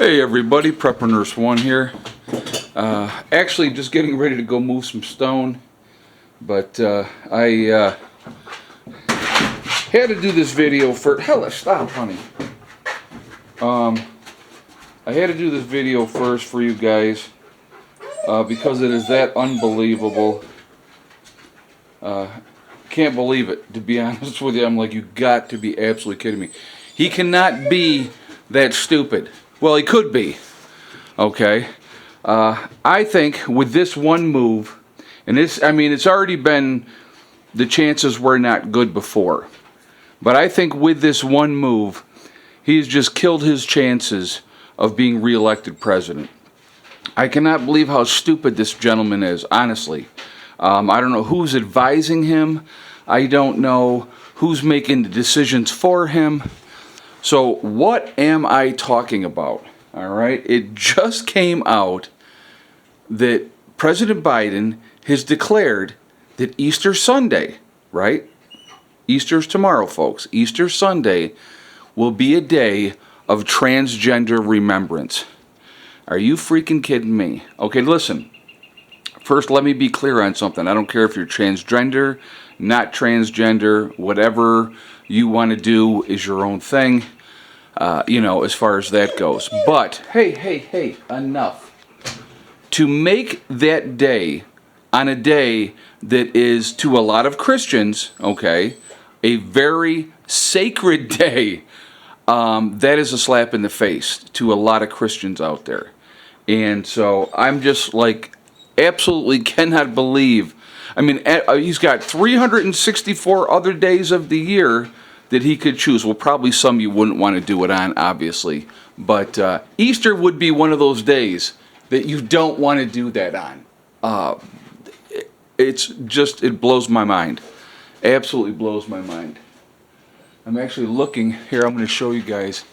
Hey everybody, Prepper Nurse 1 here. Actually just getting ready to go move some stone, but I had to do this video for... Hella, stop, honey. I had to do this video first for you guys because it is that unbelievable. Can't believe it, to be honest with you. I'm like, you got to be absolutely kidding me. He cannot be that stupid. Well, he could be. Okay. I think with this one move, and this, I mean, it's already been, the chances were not good before. But I think with this one move, he's just killed his chances of being reelected president. I cannot believe how stupid this gentleman is, honestly. I don't know who's advising him. I don't know who's making the decisions for him. So what am I talking about? All right, it just came out that President Biden has declared that Easter Sunday, right? Easter's tomorrow, folks. Easter Sunday will be a day of transgender remembrance. Are you freaking kidding me? Okay, listen. First, let me be clear on something. I don't care if you're transgender, not transgender, whatever you want to do is your own thing, as far as that goes. But, hey, enough. To make that day, on a day that is, to a lot of Christians, okay, a very sacred day, that is a slap in the face to a lot of Christians out there. And so I'm just like, absolutely cannot believe. I mean, he's got 364 other days of the year that he could choose. Well, probably some you wouldn't want to do it on, obviously. But Easter would be one of those days that you don't want to do that on. It's just, it blows my mind. Absolutely blows my mind. I'm actually looking, here I'm going to show you guys.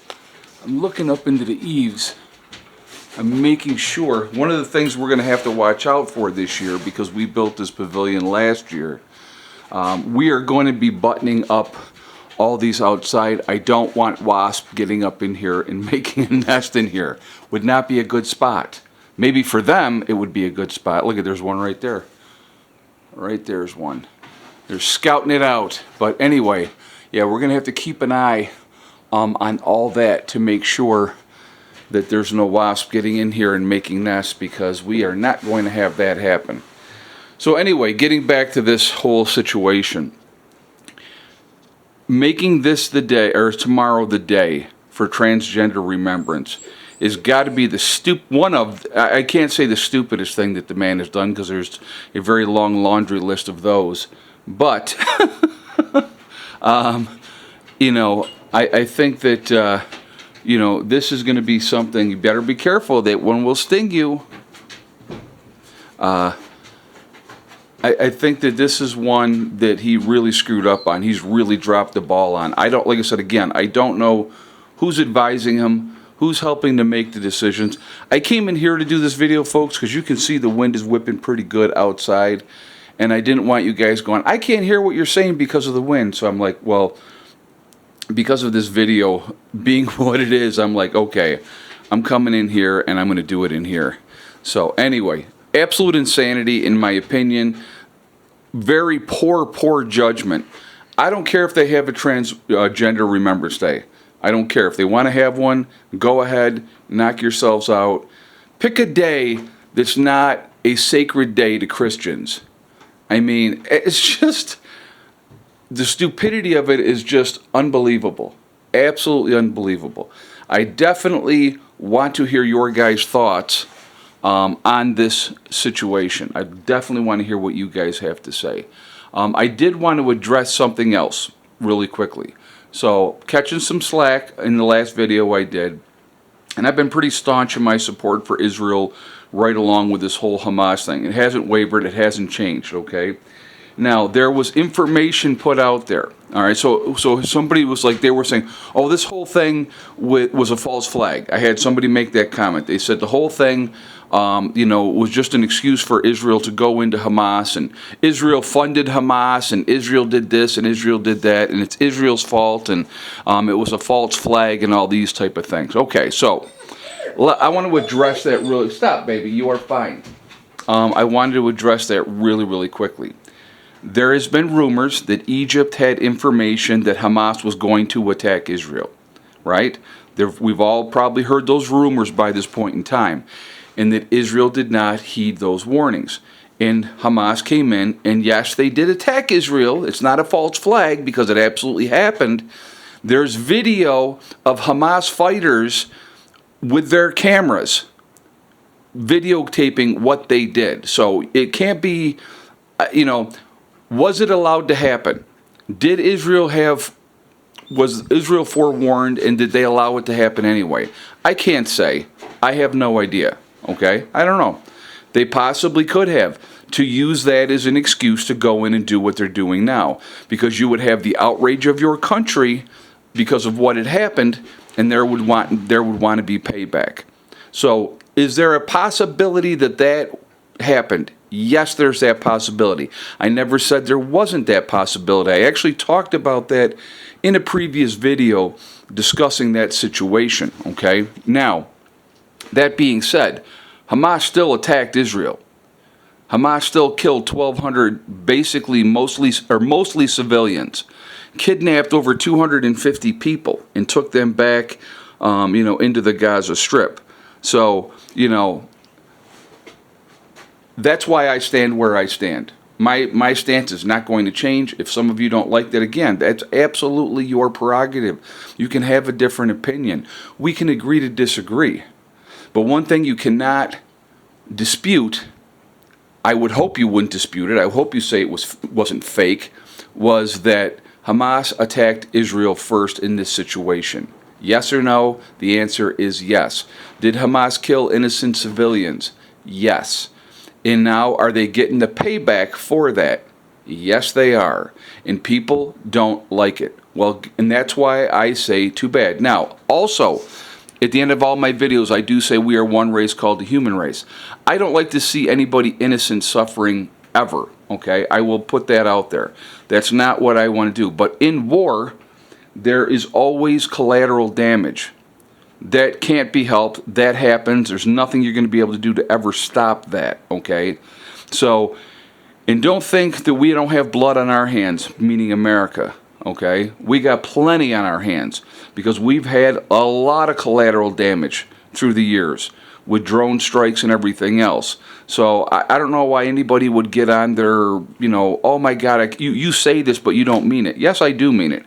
I'm looking up into the eaves. I'm making sure, one of the things we're going to have to watch out for this year, because we built this pavilion last year, we are going to be buttoning up all these outside. I don't want wasp getting up in here and making a nest in here. Would not be a good spot. Maybe for them it would be a good spot. Look, there's one right there. Right there's one. They're scouting it out. But anyway, yeah, we're going to have to keep an eye on all that to make sure that there's no wasp getting in here and making nests, because we are not going to have that happen. So anyway, getting back to this whole situation, making this the day, or tomorrow the day for transgender remembrance, is got to be the one of, I can't say the stupidest thing that the man has done, because there's a very long laundry list of those, but I think that this is going to be something, you better be careful, that one will sting you. I think that this is one that he really screwed up on. He's really dropped the ball on. Like I said again, I don't know who's advising him, who's helping to make the decisions. I came in here to do this video, folks, because you can see the wind is whipping pretty good outside, and I didn't want you guys going, I can't hear what you're saying because of the wind. So I'm like, well, because of this video being what it is, I'm like, okay, I'm coming in here and I'm going to do it in here. So anyway, absolute insanity in my opinion. Very poor judgment. I don't care if they have a transgender Remembrance Day. I don't care. If they want to have one, go ahead, knock yourselves out. Pick a day that's not a sacred day to Christians. I mean, it's just... the stupidity of it is just unbelievable. Absolutely unbelievable. I definitely want to hear your guys' thoughts on this situation. I definitely want to hear what you guys have to say. I did want to address something else really quickly. So, catching some slack in the last video I did, and I've been pretty staunch in my support for Israel right along with this whole Hamas thing. It hasn't wavered, it hasn't changed, okay? Now, there was information put out there. All right, so somebody was like, they were saying, oh, this whole thing was a false flag. I had somebody make that comment. They said the whole thing, was just an excuse for Israel to go into Hamas, and Israel funded Hamas, and Israel did this, and Israel did that, and it's Israel's fault, and it was a false flag, and all these type of things. Okay, so I want to address that really. Stop, baby. You are fine. I wanted to address that really, really quickly. There has been rumors that Egypt had information that Hamas was going to attack Israel, right? We've all probably heard those rumors by this point in time, and that Israel did not heed those warnings. And Hamas came in, and yes, they did attack Israel. It's not a false flag because it absolutely happened. There's video of Hamas fighters with their cameras videotaping what they did. So it can't be, was it allowed to happen? Was Israel forewarned, and did they allow it to happen anyway? I can't say. I have no idea, okay? I don't know. They possibly could have, to use that as an excuse to go in and do what they're doing now, because you would have the outrage of your country because of what had happened, and there would want to be payback. So is there a possibility that happened? Yes, there's that possibility. I never said there wasn't that possibility. I actually talked about that in a previous video discussing that situation, okay? Now, that being said, Hamas still attacked Israel. Hamas still killed 1,200, basically mostly civilians, kidnapped over 250 people, and took them back, into the Gaza Strip. So, that's why I stand where I stand. My stance is not going to change. If some of you don't like that, again, that's absolutely your prerogative. You can have a different opinion. We can agree to disagree. But one thing you cannot dispute, I would hope you wouldn't dispute it, I hope you say it wasn't fake, was that Hamas attacked Israel first in this situation. Yes or no? The answer is yes. Did Hamas kill innocent civilians? Yes. And now, are they getting the payback for that? Yes, they are. And people don't like it. Well, and that's why I say too bad. Now, also, at the end of all my videos, I do say we are one race called the human race. I don't like to see anybody innocent suffering ever, okay? I will put that out there. That's not what I want to do. But in war, there is always collateral damage. That can't be helped. That happens. There's nothing you're going to be able to do to ever stop that, okay? So, and don't think that we don't have blood on our hands, meaning America, okay? We got plenty on our hands because we've had a lot of collateral damage through the years with drone strikes and everything else. So I don't know why anybody would get on their, oh my God, you say this, but you don't mean it. Yes, I do mean it.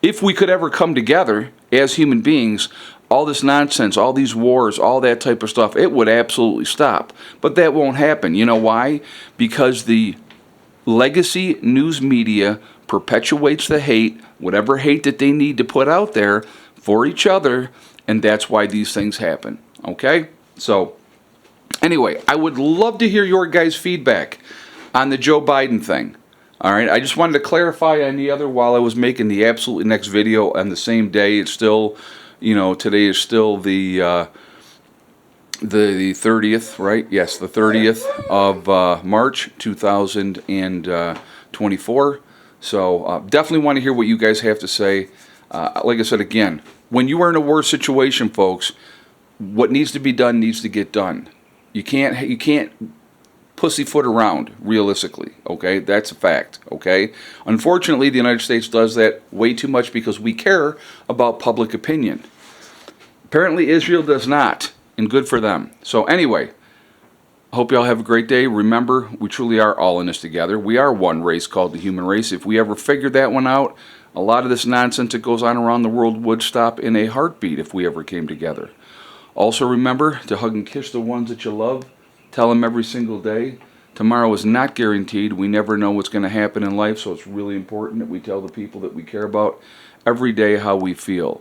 If we could ever come together as human beings, all this nonsense, all these wars, all that type of stuff, it would absolutely stop. But that won't happen. You know why? Because the legacy news media perpetuates the hate, whatever hate that they need to put out there for each other, and that's why these things happen. Okay? So, anyway, I would love to hear your guys' feedback on the Joe Biden thing. All right, I just wanted to clarify on the other while I was making the absolutely next video on the same day. It's still, today is still the 30th, right? Yes, the 30th of March 2024. So definitely want to hear what you guys have to say. Like I said again, when you are in a war situation, folks, what needs to be done needs to get done. You can't pussyfoot around, realistically, okay? That's a fact, okay? Unfortunately, the United States does that way too much because we care about public opinion. Apparently, Israel does not, and good for them. So anyway, I hope you all have a great day. Remember, we truly are all in this together. We are one race called the human race. If we ever figured that one out, a lot of this nonsense that goes on around the world would stop in a heartbeat if we ever came together. Also remember to hug and kiss the ones that you love. Tell them every single day. Tomorrow is not guaranteed. We never know what's going to happen in life, so it's really important that we tell the people that we care about every day how we feel.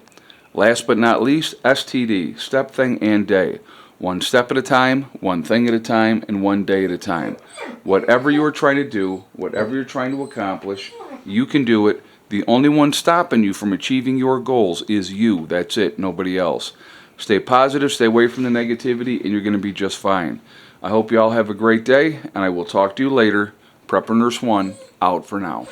Last but not least, STD, step, thing, and day. One step at a time, one thing at a time, and one day at a time. Whatever you are trying to do, whatever you're trying to accomplish, you can do it. The only one stopping you from achieving your goals is you. That's it, nobody else. Stay positive, stay away from the negativity, and you're going to be just fine. I hope you all have a great day, and I will talk to you later. Prepper Nurse 1, out for now.